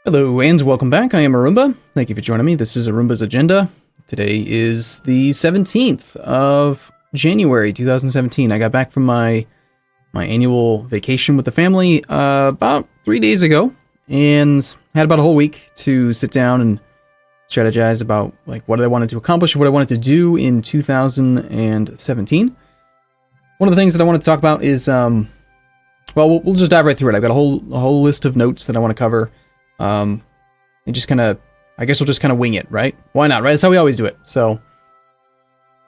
Hello and welcome back. I am Arumba. Thank you for joining me. This is Arumba's Agenda. Today is the 17th of January 2017. I got back from my annual vacation with the family about 3 days ago and had about a whole week to sit down and strategize about like what I wanted to accomplish, what I wanted to do in 2017. One of the things that I wanted to talk about is well, we'll just dive right through it. I've got a whole list of notes that I want to cover. And just kind of, I guess we'll just kind of wing it, right? Why not, right? That's how we always do it. So,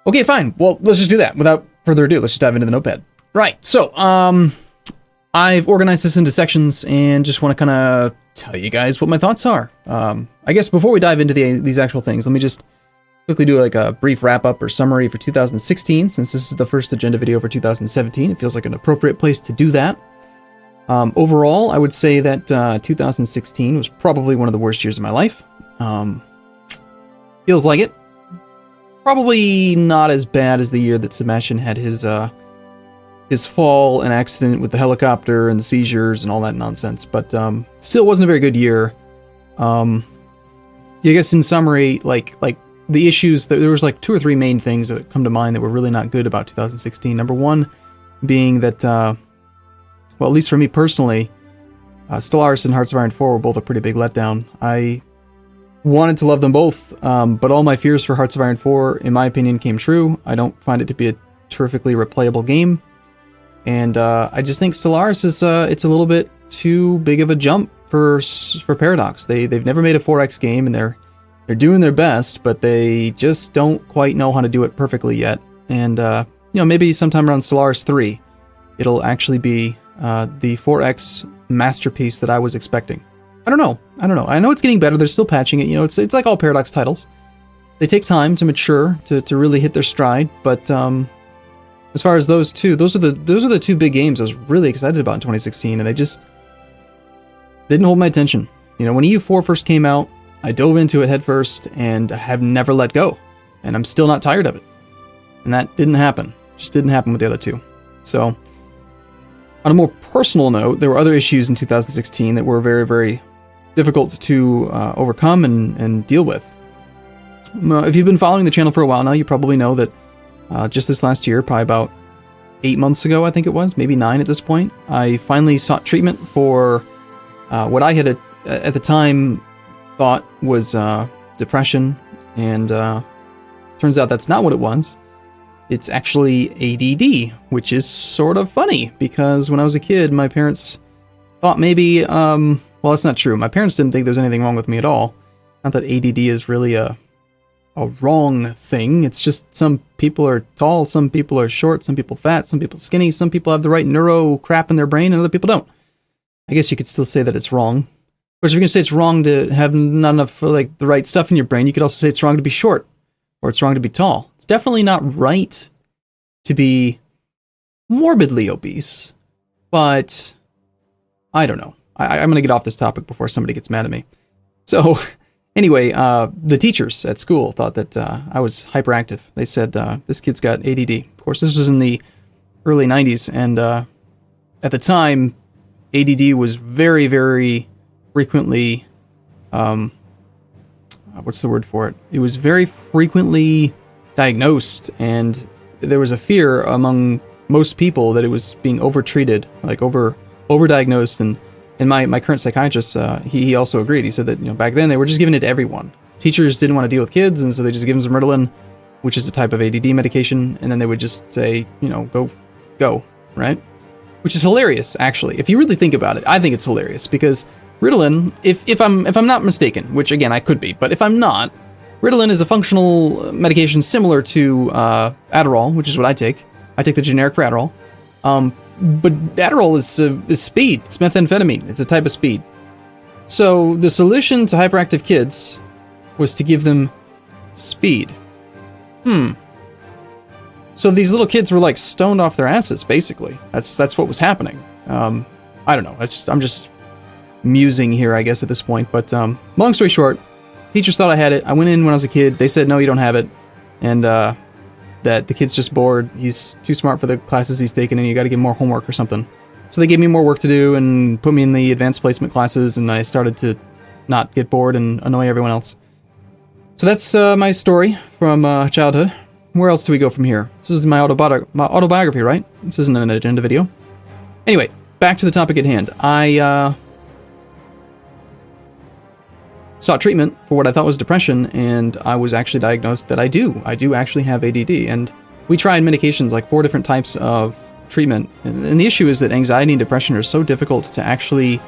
okay, fine. Well, let's just do that. Without further ado, let's just dive into the notepad. Right. So, I've organized this into sections and just want to kind of tell you guys what my thoughts are. I guess before we dive into these actual things, let me just quickly do like a brief wrap up or summary for 2016, since this is the first agenda video for 2017. It feels like an appropriate place to do that. Overall, I would say that 2016 was probably one of the worst years of my life. Feels like it. Probably not as bad as the year that Sebastian had his fall and accident with the helicopter and the seizures and all that nonsense, but still wasn't a very good year. I guess in summary, like the issues, there was like 2 or 3 main things that come to mind that were really not good about 2016. Number one being that well, at least for me personally, Stellaris and Hearts of Iron 4 were both a pretty big letdown. I wanted to love them both, but all my fears for Hearts of Iron 4, in my opinion, came true. I don't find it to be a terrifically replayable game, and I just think Stellaris is it's a little bit too big of a jump for Paradox. They've never made a 4X game, and they're doing their best, but they just don't quite know how to do it perfectly yet. And maybe sometime around Stellaris 3, it'll actually be the 4X masterpiece that I was expecting. I don't know. I know it's getting better. They're still patching it. It's like all Paradox titles. They take time to mature, to really hit their stride. But as far as those are the 2 big games I was really excited about in 2016, and they just didn't hold my attention. When EU4 first came out, I dove into it head first and have never let go, and I'm still not tired of it. And that didn't happen. Just didn't happen with the other 2. So, on a more personal note, there were other issues in 2016 that were very, very difficult to overcome and deal with. If you've been following the channel for a while now, you probably know that just this last year, probably about 8 months ago, I think it was, maybe 9 at this point, I finally sought treatment for what I had at the time thought was depression, and turns out that's not what it was. It's actually ADD, which is sort of funny, because when I was a kid, my parents thought maybe, well, that's not true. My parents didn't think there's anything wrong with me at all. Not that ADD is really a wrong thing. It's just some people are tall, some people are short, some people fat, some people skinny, some people have the right neuro crap in their brain, and other people don't. I guess you could still say that it's wrong. Of course, if you're going to say it's wrong to have not enough the right stuff in your brain, you could also say it's wrong to be short, or it's wrong to be tall. It's definitely not right to be morbidly obese, but I don't know. I'm going to get off this topic before somebody gets mad at me. So anyway, the teachers at school thought that I was hyperactive. They said, this kid's got ADD. Of course, this was in the early 90s, and at the time, ADD was very, very frequently, what's the word for it? It was very frequently diagnosed, and there was a fear among most people that it was being overtreated, like overdiagnosed, and my current psychiatrist, he also agreed. He said that back then they were just giving it to everyone. Teachers didn't want to deal with kids, and so they just give them some Ritalin, which is a type of ADD medication, and then they would just say, go, right? Which is hilarious, actually. If you really think about it, I think it's hilarious, because Ritalin, if I'm not mistaken, which again I could be, but if I'm not, Ritalin is a functional medication similar to Adderall, which is what I take. I take the generic for Adderall. But Adderall is speed. It's methamphetamine. It's a type of speed. So the solution to hyperactive kids was to give them speed. So these little kids were like stoned off their asses, basically. That's what was happening. I don't know. I'm just musing here, I guess, at this point. But long story short, teachers thought I had it. I went in when I was a kid. They said, no, you don't have it. And that the kid's just bored. He's too smart for the classes he's taking, and you got to give him more homework or something. So they gave me more work to do and put me in the advanced placement classes, and I started to not get bored and annoy everyone else. So that's my story from childhood. Where else do we go from here? This is my autobiography, right? This isn't an agenda video. Anyway, back to the topic at hand. I sought treatment for what I thought was depression, and I was actually diagnosed that I do actually have ADD. And we tried medications, like 4 different types of treatment. And the issue is that anxiety and depression are so difficult to actually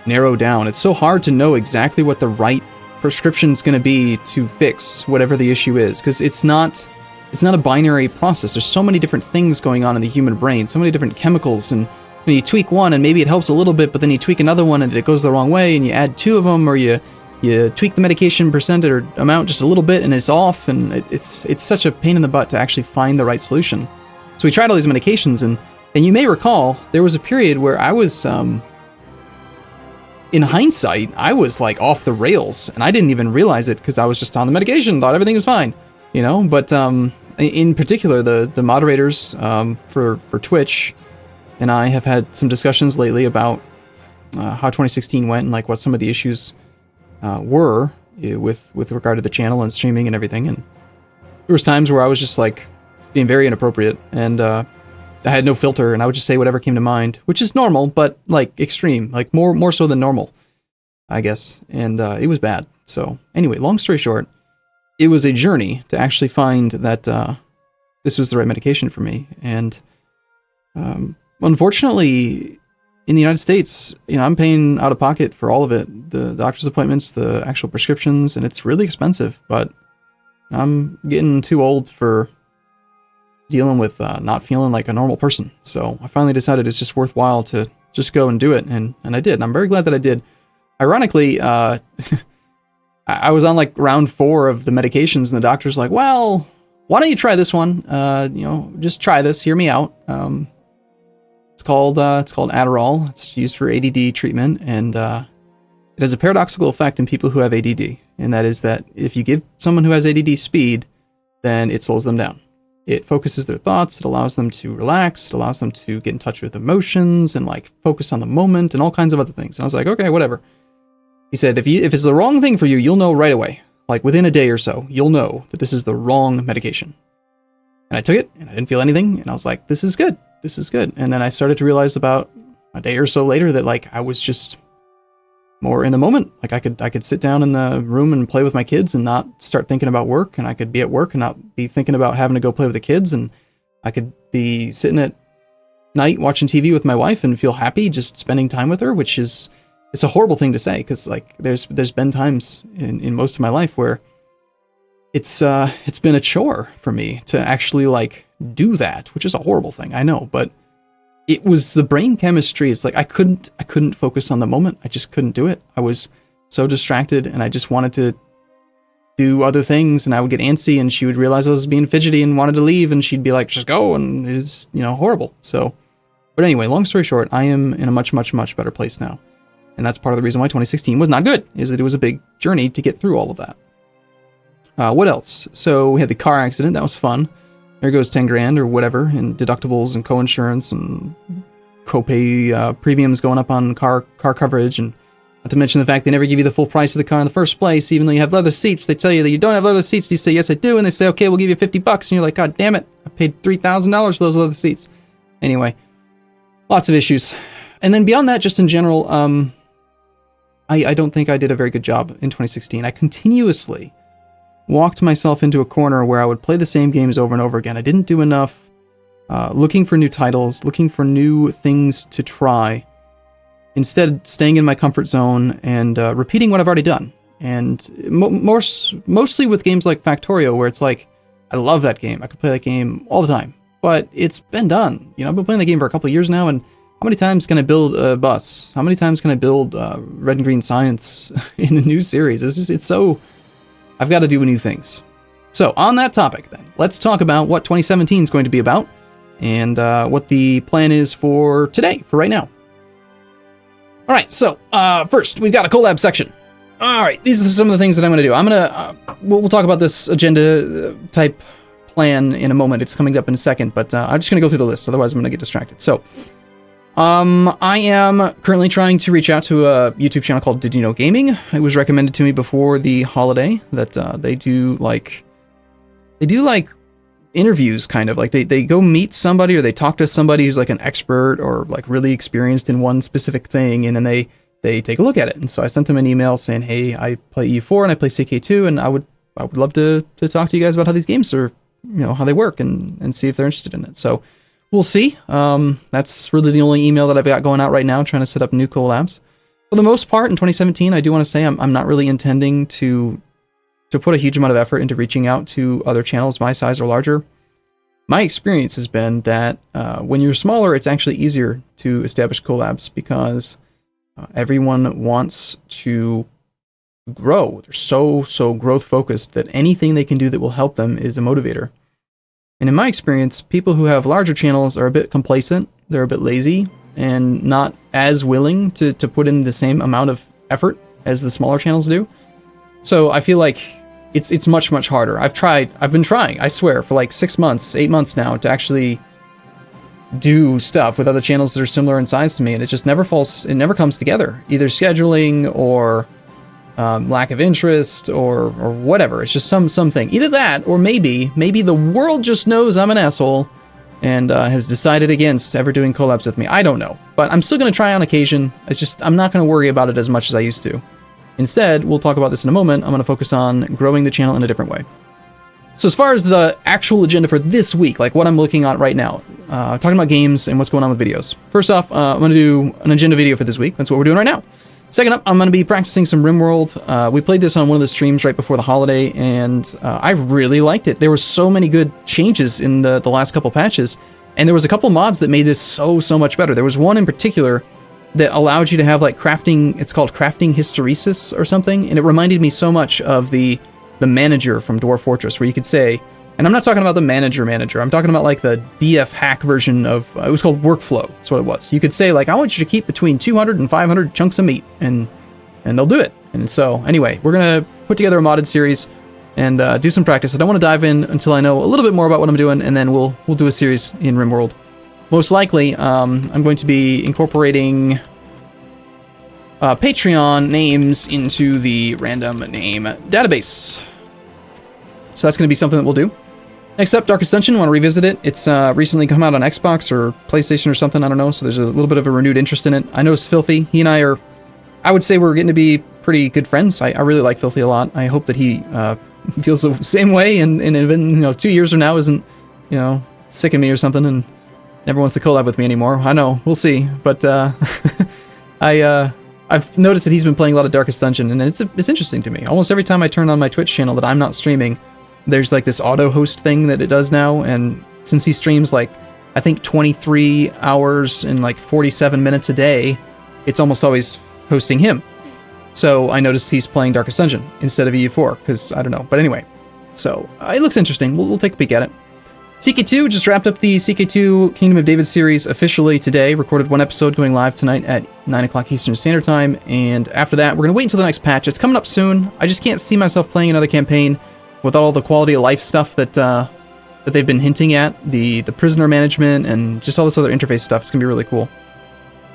narrow down. It's so hard to know exactly what the right prescription is going to be to fix whatever the issue is, because it's not a binary process. There's so many different things going on in the human brain, so many different chemicals, and you tweak one and maybe it helps a little bit, but then you tweak another one and it goes the wrong way, and you add 2 of them, or you tweak the medication percent or amount just a little bit and it's off, and it's such a pain in the butt to actually find the right solution. So we tried all these medications, and you may recall there was a period where I was, in hindsight, I was like off the rails, and I didn't even realize it because I was just on the medication, thought everything was fine, you know. But in particular, the moderators for Twitch and I have had some discussions lately about how 2016 went and like what some of the issues were with regard to the channel and streaming and everything. And there was times where I was just like being very inappropriate, and I had no filter, and I would just say whatever came to mind, which is normal, but like extreme, like more so than normal, I guess. And it was bad. So anyway, long story short, it was a journey to actually find that this was the right medication for me. And unfortunately, in the United States, you know, I'm paying out of pocket for all of it, the doctor's appointments, the actual prescriptions, and it's really expensive. But I'm getting too old for dealing with not feeling like a normal person. So I finally decided it's just worthwhile to just go and do it, and I did. And I'm very glad that I did. Ironically, I was on like round 4 of the medications, and the doctor's like, well, why don't you try this one? You know, just try this, hear me out. It's called Adderall. It's used for ADD treatment, and it has a paradoxical effect in people who have ADD, and that is that if you give someone who has ADD speed, then it slows them down. It focuses their thoughts, it allows them to relax, it allows them to get in touch with emotions and like focus on the moment and all kinds of other things. And I was like, okay, whatever. He said, if it's the wrong thing for you, you'll know right away. Like within a day or so, you'll know that this is the wrong medication. And I took it, and I didn't feel anything, and I was like, this is good. This is good. And then I started to realize about a day or so later that like I was just more in the moment. Like I could sit down in the room and play with my kids and not start thinking about work, and I could be at work and not be thinking about having to go play with the kids, and I could be sitting at night watching TV with my wife and feel happy just spending time with her, which is, it's a horrible thing to say, because like there's been times in most of my life where it's been a chore for me to actually like do that, which is a horrible thing, I know, but it was the brain chemistry. It's like I couldn't focus on the moment. I just couldn't do it. I was so distracted, and I just wanted to do other things, and I would get antsy, and she would realize I was being fidgety and wanted to leave, and she'd be like, just go, and it was, you know, horrible. So, but anyway, long story short, I am in a much, much, much better place now. And that's part of the reason why 2016 was not good, is that it was a big journey to get through all of that. What else? So we had the car accident. That was fun. There goes 10 grand or whatever in deductibles and co-insurance and copay premiums going up on car coverage. And not to mention the fact they never give you the full price of the car in the first place, even though you have leather seats. They tell you that you don't have leather seats. You say, yes, I do. And they say, okay, we'll give you $50. And you're like, God damn it. I paid $3,000 for those leather seats. Anyway, lots of issues. And then beyond that, just in general, I don't think I did a very good job in 2016. I continuously walked myself into a corner where I would play the same games over and over again. I didn't do enough looking for new titles, looking for new things to try. Instead, staying in my comfort zone and repeating what I've already done. And mostly with games like Factorio, where it's like, I love that game. I could play that game all the time. But it's been done. You know, I've been playing the game for a couple of years now, and how many times can I build a bus? How many times can I build Red and Green Science in a new series? It's so... I've got to do new things. So on that topic then, let's talk about what 2017 is going to be about and what the plan is for today, for right now. All right, so first we've got a collab section. All right, these are some of the things that I'm going to do. We'll talk about this agenda type plan in a moment. It's coming up in a second, but I'm just going to go through the list. Otherwise, I'm going to get distracted. So I am currently trying to reach out to a YouTube channel called Did You Know Gaming. It was recommended to me before the holiday that they do like interviews, kind of like they go meet somebody or they talk to somebody who's like an expert or like really experienced in one specific thing, and then they take a look at it. And so I sent them an email saying, hey, I play EU4 and I play CK2, and I would love to talk to you guys about how these games are, how they work, and see if they're interested in it. So we'll see. That's really the only email that I've got going out right now, trying to set up new collabs. For the most part, in 2017, I do want to say I'm not really intending to put a huge amount of effort into reaching out to other channels my size or larger. My experience has been that when you're smaller, it's actually easier to establish collabs because everyone wants to grow. They're so growth focused that anything they can do that will help them is a motivator. And in my experience, people who have larger channels are a bit complacent, they're a bit lazy, and not as willing to put in the same amount of effort as the smaller channels do. So I feel like it's much harder. I've been trying, I swear, for like 6 months, 8 months now to actually do stuff with other channels that are similar in size to me, and it never comes together. Either scheduling or lack of interest or whatever. It's just something. Either that, or maybe the world just knows I'm an asshole and has decided against ever doing collabs with me. I don't know, but I'm still going to try on occasion. I'm not going to worry about it as much as I used to. Instead, we'll talk about this in a moment. I'm going to focus on growing the channel in a different way. So as far as the actual agenda for this week, like what I'm looking at right now, talking about games and what's going on with videos. First off, I'm going to do an agenda video for this week. That's what we're doing right now. Second up, I'm going to be practicing some RimWorld. We played this on one of the streams right before the holiday, and I really liked it. There were so many good changes in the last couple patches, and there was a couple mods that made this so much better. There was one in particular that allowed you to have like crafting. It's called crafting hysteresis or something, and it reminded me so much of the manager from Dwarf Fortress, where you could say, and I'm not talking about the manager, I'm talking about like the DF hack version of, it was called Workflow, that's what it was. You could say like, I want you to keep between 200 and 500 chunks of meat, and they'll do it. And so anyway, we're going to put together a modded series and do some practice. I don't want to dive in until I know a little bit more about what I'm doing, and then we'll do a series in RimWorld. Most likely, I'm going to be incorporating Patreon names into the random name database. So that's going to be something that we'll do. Next up, Dark Ascension. I want to revisit it. It's recently come out on Xbox or PlayStation or something, I don't know, so there's a little bit of a renewed interest in it. I noticed Filthy. He and I would say we're getting to be pretty good friends. I really like Filthy a lot. I hope that he feels the same way, and even 2 years from now isn't sick of me or something and never wants to collab with me anymore. I know, we'll see. But I've noticed that he's been playing a lot of Dark Ascension, and it's interesting to me. Almost every time I turn on my Twitch channel that I'm not streaming, there's like this auto host thing that it does now, and since he streams like I think 23 hours and like 47 minutes a day, it's almost always hosting him. So I noticed he's playing Dark Ascension instead of EU4, because I don't know. But anyway, so it looks interesting. We'll take a peek at it. CK2 just wrapped up the CK2 Kingdom of David series officially today. Recorded one episode going live tonight at 9 o'clock Eastern Standard Time. And after that, we're going to wait until the next patch. It's coming up soon. I just can't see myself playing another campaign with all the quality of life stuff that they've been hinting at. The prisoner management and just all this other interface stuff. It's going to be really cool.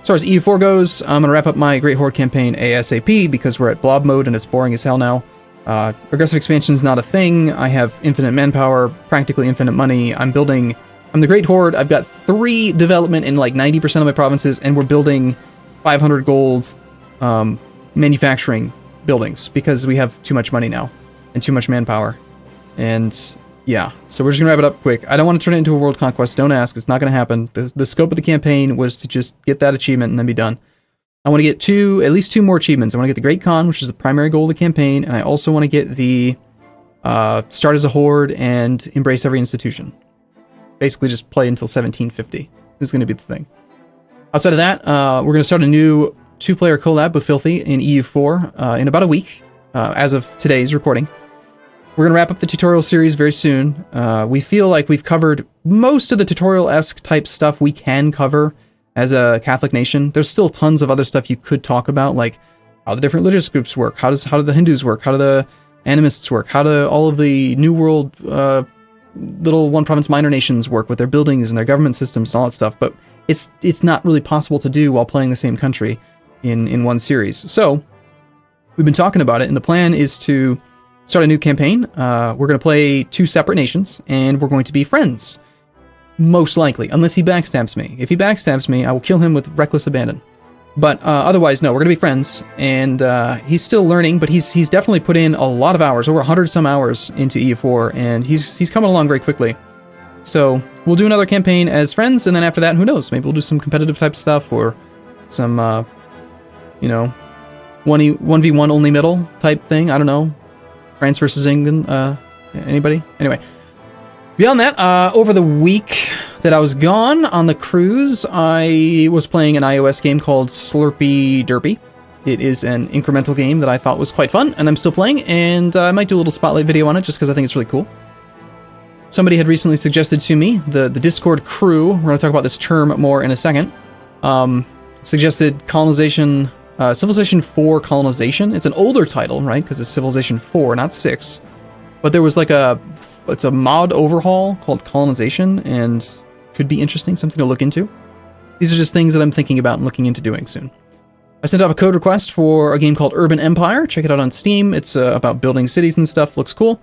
As far as EU4 goes, I'm going to wrap up my Great Horde campaign ASAP because we're at blob mode and it's boring as hell now. Aggressive expansion is not a thing. I have infinite manpower, practically infinite money. I'm the Great Horde. I've got 3 development in like 90% of my provinces, and we're building 500 gold manufacturing buildings because we have too much money now and too much manpower. And yeah, so we're just gonna wrap it up quick. I don't want to turn it into a world conquest. Don't ask. It's not gonna happen. The scope of the campaign was to just get that achievement and then be done. I want to get at least 2 more achievements. I want to get the Great Khan, which is the primary goal of the campaign, and I also want to get the start as a horde and embrace every institution. Basically, just play until 1750. This is going to be the thing. Outside of that, we're going to start a new 2-player collab with Filthy in EU4 in about a week, as of today's recording. We're going to wrap up the tutorial series very soon. We feel like we've covered most of the tutorial-esque type stuff we can cover as a Catholic nation. There's still tons of other stuff you could talk about, like how the different religious groups work, how do the Hindus work, how do the animists work, how do all of the New World little one province minor nations work with their buildings and their government systems and all that stuff, but it's not really possible to do while playing the same country in one series. So we've been talking about it, and the plan is to start a new campaign. We're going to play 2 separate nations, and we're going to be friends. Most likely, unless he backstabs me. If he backstabs me, I will kill him with reckless abandon. But otherwise, no, we're going to be friends, and he's still learning, but he's definitely put in a lot of hours, over 100 some hours into EU4, and he's coming along very quickly. So we'll do another campaign as friends, and then after that, who knows? Maybe we'll do some competitive type stuff, or some, 1v1 only middle type thing. I don't know. France versus England. Anybody? Anyway. Beyond that, over the week that I was gone on the cruise, I was playing an iOS game called Slurpy Derpy. It is an incremental game that I thought was quite fun, and I'm still playing, and I might do a little spotlight video on it just because I think it's really cool. Somebody had recently suggested to me, the Discord crew, we're going to talk about this term more in a second, suggested colonization, Civilization 4 Colonization. It's an older title, right, because it's Civilization 4, not 6. But there was like it's a mod overhaul called Colonization, and could be interesting, something to look into. These are just things that I'm thinking about and looking into doing soon. I sent off a code request for a game called Urban Empire. Check it out on Steam. It's about building cities and stuff. Looks cool.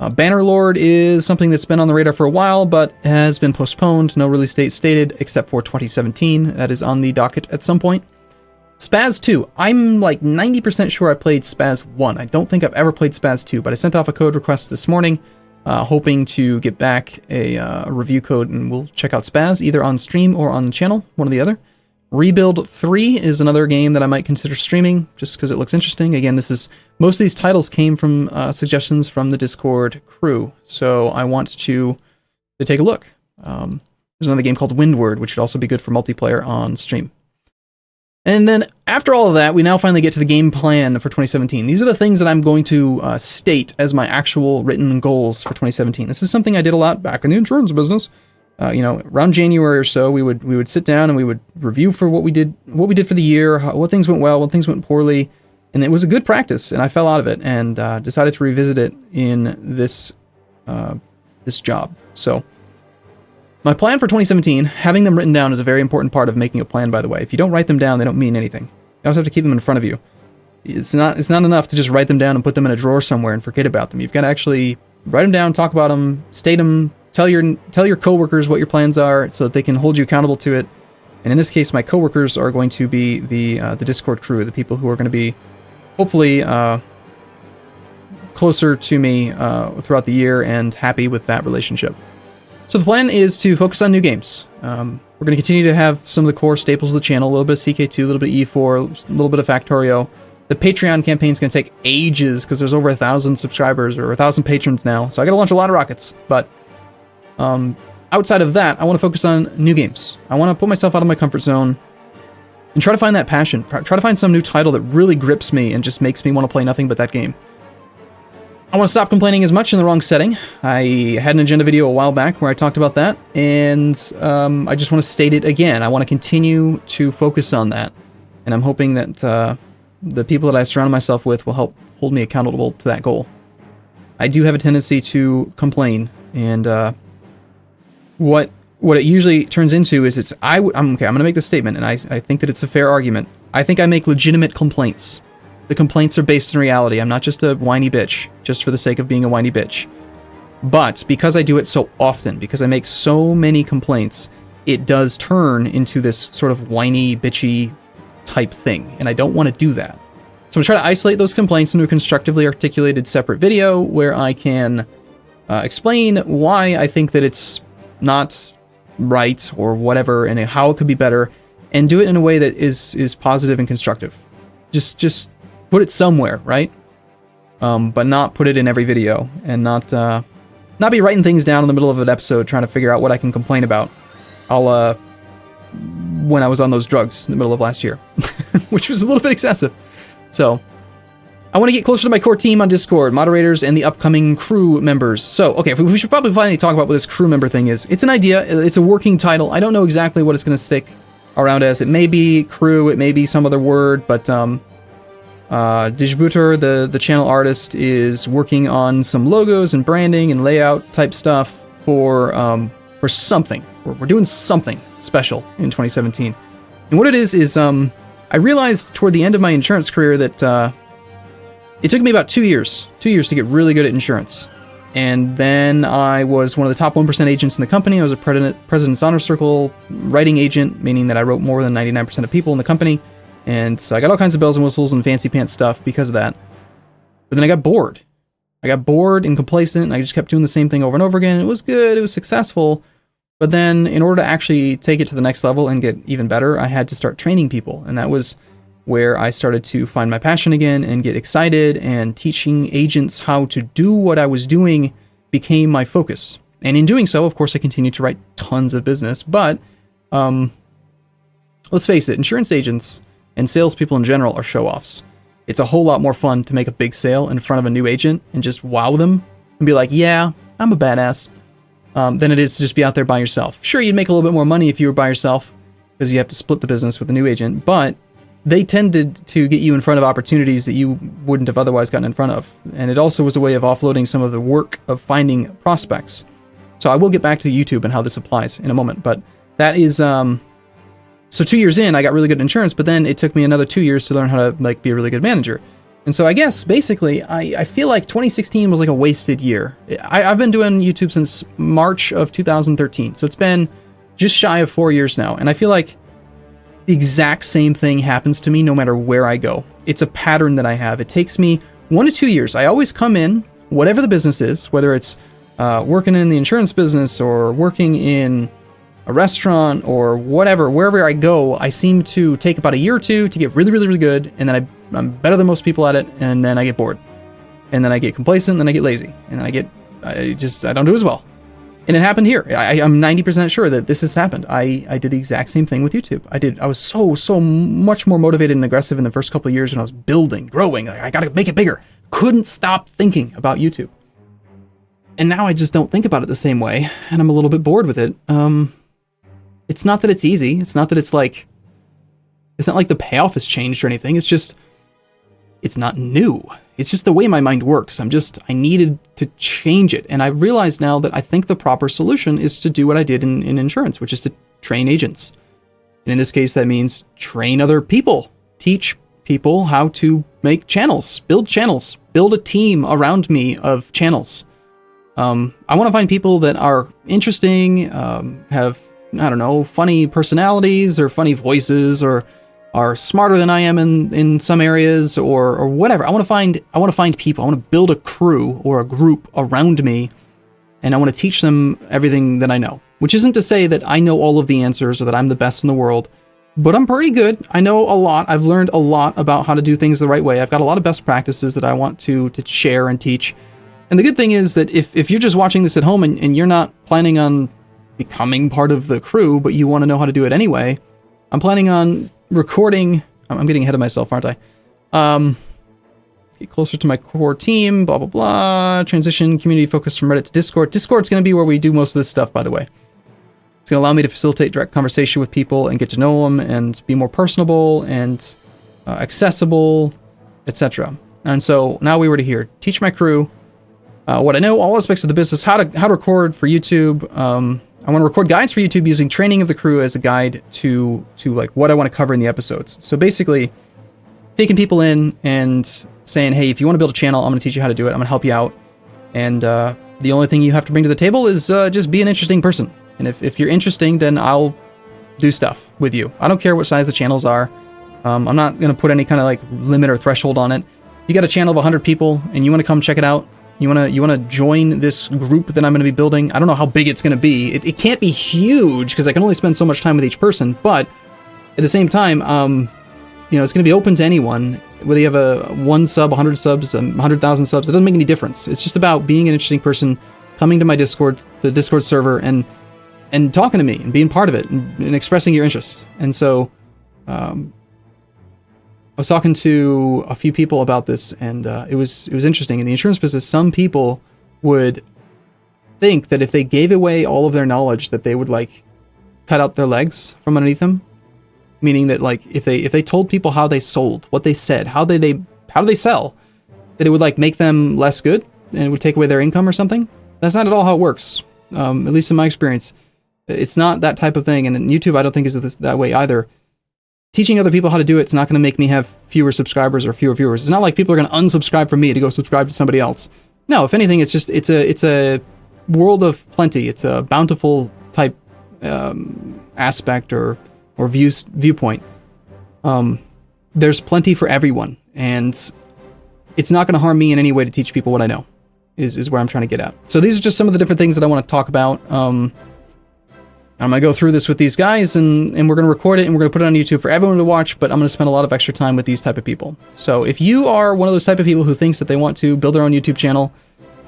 Bannerlord is something that's been on the radar for a while, but has been postponed. No release date stated, except for 2017. That is on the docket at some point. Spaz 2. I'm like 90% sure I played Spaz 1. I don't think I've ever played Spaz 2, but I sent off a code request this morning, hoping to get back a review code, and we'll check out Spaz, either on stream or on the channel, one or the other. Rebuild 3 is another game that I might consider streaming, just because it looks interesting. Again, most of these titles came from suggestions from the Discord crew, so I want to take a look. There's another game called Windward, which would also be good for multiplayer on stream. And then after all of that, we now finally get to the game plan for 2017. These are the things that I'm going to state as my actual written goals for 2017. This is something I did a lot back in the insurance business. Around January or so, we would sit down and we would review for what we did for the year, what things went well, what things went poorly, and it was a good practice. And I fell out of it and decided to revisit it in this job. So my plan for 2017, having them written down is a very important part of making a plan, by the way. If you don't write them down, they don't mean anything. You also have to keep them in front of you. It's not enough to just write them down and put them in a drawer somewhere and forget about them. You've got to actually write them down, talk about them, state them, tell your coworkers what your plans are so that they can hold you accountable to it. And in this case, my coworkers are going to be the Discord crew, the people who are going to be hopefully closer to me throughout the year and happy with that relationship. So the plan is to focus on new games. We're going to continue to have some of the core staples of the channel, a little bit of CK2, a little bit of E4, a little bit of Factorio. The Patreon campaign is going to take ages because there's over 1,000 subscribers or 1,000 patrons now, so I got to launch a lot of rockets. But outside of that, I want to focus on new games. I want to put myself out of my comfort zone and try to find that passion. Try to find some new title that really grips me and just makes me want to play nothing but that game. I want to stop complaining as much in the wrong setting. I had an agenda video a while back where I talked about that, and I just want to state it again. I want to continue to focus on that, and I'm hoping that the people that I surround myself with will help hold me accountable to that goal. I do have a tendency to complain, and what it usually turns into is I'm going to make this statement, and I think that it's a fair argument. I think I make legitimate complaints. The complaints are based in reality. I'm not just a whiny bitch, just for the sake of being a whiny bitch. But because I do it so often, because I make so many complaints, it does turn into this sort of whiny, bitchy type thing, and I don't want to do that. So I'm trying to isolate those complaints into a constructively articulated separate video where I can explain why I think that it's not right or whatever, and how it could be better, and do it in a way that is positive and constructive. Just put it somewhere, right? But not put it in every video, and not be writing things down in the middle of an episode trying to figure out what I can complain about. When I was on those drugs in the middle of last year, which was a little bit excessive. So I want to get closer to my core team on Discord, moderators, and the upcoming crew members. So, okay, we should probably finally talk about what this crew member thing is. It's an idea. It's a working title. I don't know exactly what it's going to stick around as. It may be crew. It may be some other word, but Distributor, the channel artist, is working on some logos and branding and layout type stuff for something. We're doing something special in 2017. And what it is I realized toward the end of my insurance career that it took me about 2 years to get really good at insurance. And then I was one of the top 1% agents in the company. I was a President's Honor Circle writing agent, meaning that I wrote more than 99% of people in the company. And so I got all kinds of bells and whistles and fancy pants stuff because of that. But then I got bored. I got bored and complacent, and I just kept doing the same thing over and over again. It was good, it was successful. But then in order to actually take it to the next level and get even better, I had to start training people. And that was where I started to find my passion again and get excited, and teaching agents how to do what I was doing became my focus. And in doing so, of course, I continued to write tons of business. But let's face it, insurance agents and salespeople in general are show-offs. It's a whole lot more fun to make a big sale in front of a new agent and just wow them and be like, yeah, I'm a badass, than it is to just be out there by yourself. Sure, you'd make a little bit more money if you were by yourself because you have to split the business with a new agent, but they tended to get you in front of opportunities that you wouldn't have otherwise gotten in front of. And it also was a way of offloading some of the work of finding prospects. So I will get back to YouTube and how this applies in a moment, but that is... So 2 years in, I got really good at insurance, but then it took me another 2 years to learn how to be a really good manager. And so I guess, basically, I feel like 2016 was like a wasted year. I've been doing YouTube since March of 2013, so it's been just shy of 4 years now. And I feel like the exact same thing happens to me no matter where I go. It's a pattern that I have. It takes me 1 to 2 years. I always come in, whatever the business is, whether it's working in the insurance business or working in a restaurant or whatever, wherever I go, I seem to take about a year or two to get really, really, really good, and then I'm better than most people at it, and then I get bored, and then I get complacent, and then I get lazy, and then I don't do as well. And it happened here. I'm 90% sure that this has happened. I did the exact same thing with YouTube. I was so much more motivated and aggressive in the first couple of years when I was building, growing. I gotta make it bigger. Couldn't stop thinking about YouTube. And now I just don't think about it the same way, and I'm a little bit bored with it. It's not that it's easy. It's not that it's not like the payoff has changed or anything. It's just, it's not new. It's just the way my mind works. I needed to change it. And I realized now that I think the proper solution is to do what I did in insurance, which is to train agents. And in this case, that means train other people, teach people how to make channels, build a team around me of channels. I want to find people that are interesting, have, I don't know, funny personalities or funny voices, or are smarter than I am in some areas, or whatever. I want to find people. I want to build a crew or a group around me, and I want to teach them everything that I know. Which isn't to say that I know all of the answers or that I'm the best in the world, but I'm pretty good. I know a lot. I've learned a lot about how to do things the right way. I've got a lot of best practices that I want to share and teach. And the good thing is that if you're just watching this at home and you're not planning on becoming part of the crew, but you want to know how to do it anyway, I'm planning on recording. I'm getting ahead of myself, aren't I? Get closer to my core team, blah, blah, blah. Transition community focus from Reddit to Discord. Discord's going to be where we do most of this stuff, by the way. It's going to allow me to facilitate direct conversation with people and get to know them and be more personable and accessible, etc. And so now we were to here. Teach my crew what I know, all aspects of the business, how to record for YouTube. I want to record guides for YouTube using training of the crew as a guide to like what I want to cover in the episodes. So basically, taking people in and saying, hey, if you want to build a channel, I'm going to teach you how to do it. I'm going to help you out. And the only thing you have to bring to the table is just be an interesting person. And if you're interesting, then I'll do stuff with you. I don't care what size the channels are. I'm not going to put any kind of like limit or threshold on it. You got a channel of 100 people and you want to come check it out. You want to join this group that I'm going to be building. I don't know how big it's going to be. It can't be huge because I can only spend so much time with each person. But at the same time, it's going to be open to anyone. Whether you have a 1 sub, 100 subs, 100,000 subs, it doesn't make any difference. It's just about being an interesting person, coming to my Discord, the Discord server, and talking to me and being part of it and expressing your interest. And so, I was talking to a few people about this, and it was interesting. In the insurance business, some people would think that if they gave away all of their knowledge, that they would like cut out their legs from underneath them. Meaning that like if they told people how they sold, what they said, how they how do they sell? That it would like make them less good and it would take away their income or something? That's not at all how it works. At least in my experience, it's not that type of thing. And YouTube, I don't think is that way either. Teaching other people how to do it's not going to make me have fewer subscribers or fewer viewers. It's not like people are going to unsubscribe from me to go subscribe to somebody else. No, if anything, it's a world of plenty. It's a bountiful type aspect or viewpoint. There's plenty for everyone, and it's not going to harm me in any way to teach people what I know. Is where I'm trying to get at. So these are just some of the different things that I want to talk about. I'm going to go through this with these guys, and we're going to record it, and we're going to put it on YouTube for everyone to watch, but I'm going to spend a lot of extra time with these type of people. So if you are one of those type of people who thinks that they want to build their own YouTube channel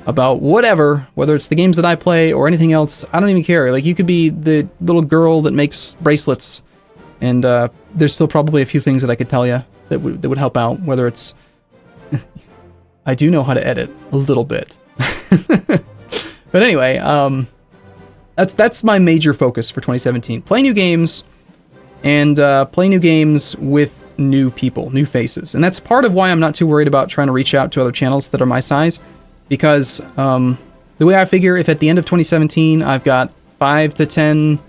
about whatever, whether it's the games that I play or anything else, I don't even care. Like, you could be the little girl that makes bracelets, and there's still probably a few things that I could tell you that would help out, whether it's... I do know how to edit a little bit. But anyway, that's my major focus for 2017. Play new games, and play new games with new people, new faces. And that's part of why I'm not too worried about trying to reach out to other channels that are my size, because the way I figure, if at the end of 2017 I've got 5 to 10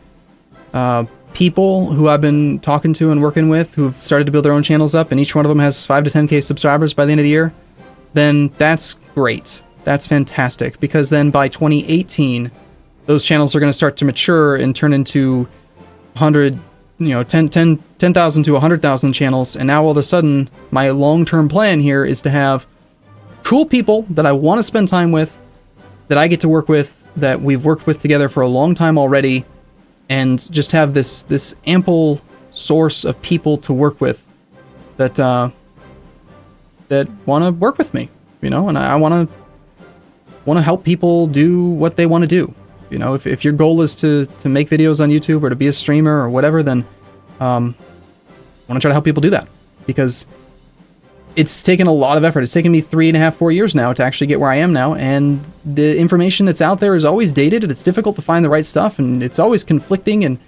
people who I've been talking to and working with who've started to build their own channels up, and each one of them has 5 to 10k subscribers by the end of the year, then that's great. That's fantastic, because then by 2018, those channels are going to start to mature and turn into 10,000 to 100,000 channels. And now all of a sudden, my long-term plan here is to have cool people that I want to spend time with, that I get to work with, that we've worked with together for a long time already, and just have this ample source of people to work with that want to work with me, and I want to help people do what they want to do. If your goal is to make videos on YouTube or to be a streamer or whatever, then I want to try to help people do that, because it's taken a lot of effort. It's taken me 3.5, 4 years now to actually get where I am now, and the information that's out there is always dated, and it's difficult to find the right stuff, and it's always conflicting, and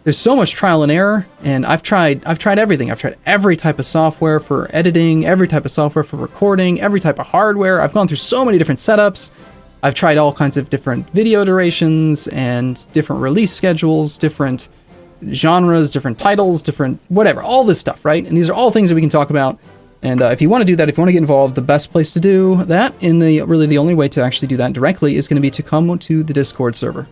there's so much trial and error. And I've tried everything. I've tried every type of software for editing, every type of software for recording, every type of hardware. I've gone through so many different setups. I've tried all kinds of different video durations and different release schedules, different genres, different titles, different whatever, all this stuff, right? And these are all things that we can talk about. And if you want to do that, if you want to get involved, the best place to do that, really the only way to actually do that directly, is going to be to come to the Discord server.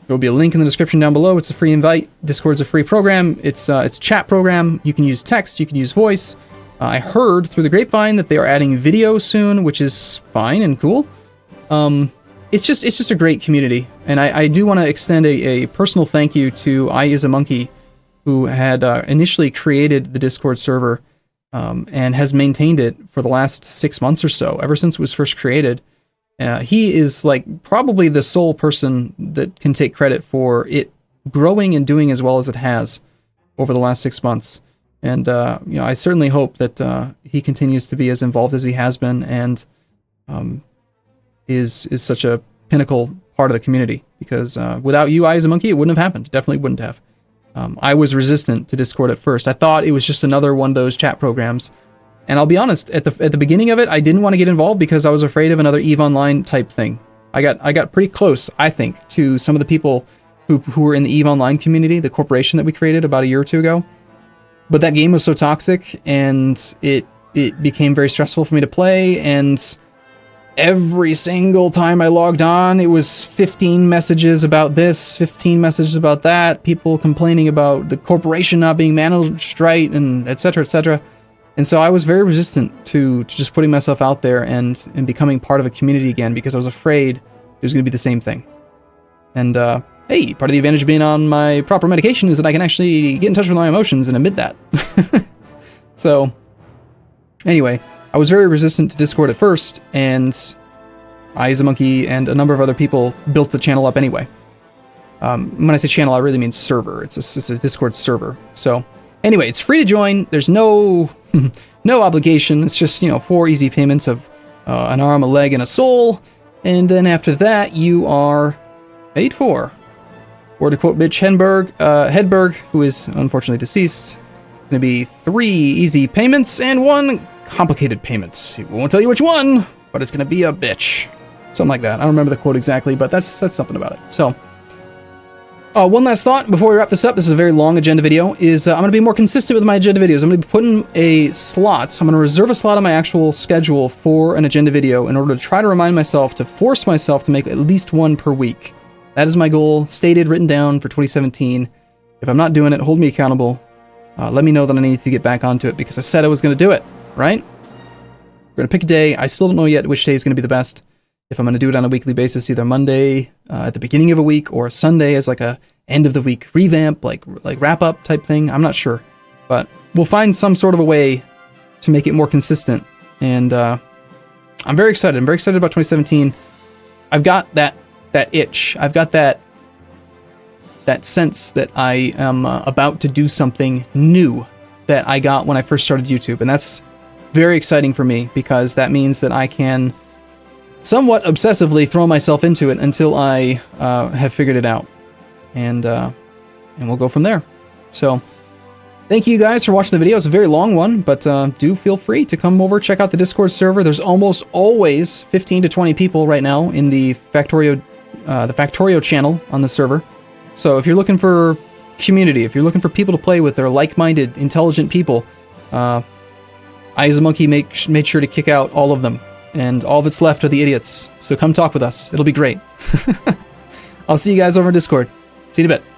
There will be a link in the description down below. It's a free invite. Discord's a free program. It's a chat program. You can use text. You can use voice. I heard through the grapevine that they are adding video soon, which is fine and cool. It's just a great community, and I do want to extend a personal thank you to I Is a Monkey, who had initially created the Discord server, and has maintained it for the last 6 months or so, ever since it was first created. He is like probably the sole person that can take credit for it growing and doing as well as it has over the last 6 months. And I certainly hope that he continues to be as involved as he has been, and is such a pinnacle part of the community, because without you, I As a Monkey, it wouldn't have happened. It definitely wouldn't have. I was resistant to Discord at first. I thought it was just another one of those chat programs. And I'll be honest, at the beginning of it, I didn't want to get involved because I was afraid of another EVE Online type thing. I got pretty close, I think, to some of the people who were in the EVE Online community, the corporation that we created about a year or two ago. But that game was so toxic, and it became very stressful for me to play, and every single time I logged on, it was 15 messages about this, 15 messages about that, people complaining about the corporation not being managed right, and etc., etc. And so I was very resistant to just putting myself out there and becoming part of a community again, because I was afraid it was going to be the same thing. And hey, part of the advantage of being on my proper medication is that I can actually get in touch with my emotions and admit that. So anyway, I was very resistant to Discord at first, and I As a Monkey and a number of other people built the channel up anyway. When I say channel, I really mean server. It's a Discord server. So anyway, it's free to join. There's no no obligation. It's just 4 easy payments of an arm, a leg, and a soul, and then after that you are paid for. Or to quote Mitch Hedberg, who is unfortunately deceased, going to be 3 easy payments and 1 complicated payments. We won't tell you which one, but it's going to be a bitch. Something like that. I don't remember the quote exactly, but that's something about it. So, one last thought before we wrap this up. This is a very long agenda video. I'm going to be more consistent with my agenda videos. I'm going to be putting a slot. I'm going to reserve a slot on my actual schedule for an agenda video in order to try to remind myself, to force myself to make at least one per week. That is my goal, stated, written down for 2017. If I'm not doing it, hold me accountable. Let me know that I need to get back onto it because I said I was going to do it, right? We're going to pick a day. I still don't know yet which day is going to be the best. If I'm going to do it on a weekly basis, either Monday at the beginning of a week or Sunday as like a end of the week revamp, like wrap up type thing. I'm not sure, but we'll find some sort of a way to make it more consistent. And I'm very excited. I'm very excited about 2017. I've got that itch. I've got that sense that I am about to do something new that I got when I first started YouTube. And that's very exciting for me because that means that I can somewhat obsessively throw myself into it until I have figured it out. And we'll go from there. So thank you guys for watching the video. It's a very long one, but do feel free to come over, check out the Discord server. There's almost always 15 to 20 people right now in the Factorio channel on the server. So if you're looking for community, if you're looking for people to play with that are like-minded, intelligent people, I as a monkey made sure to kick out all of them. And all that's left are the idiots. So come talk with us. It'll be great. I'll see you guys over in Discord. See you in a bit.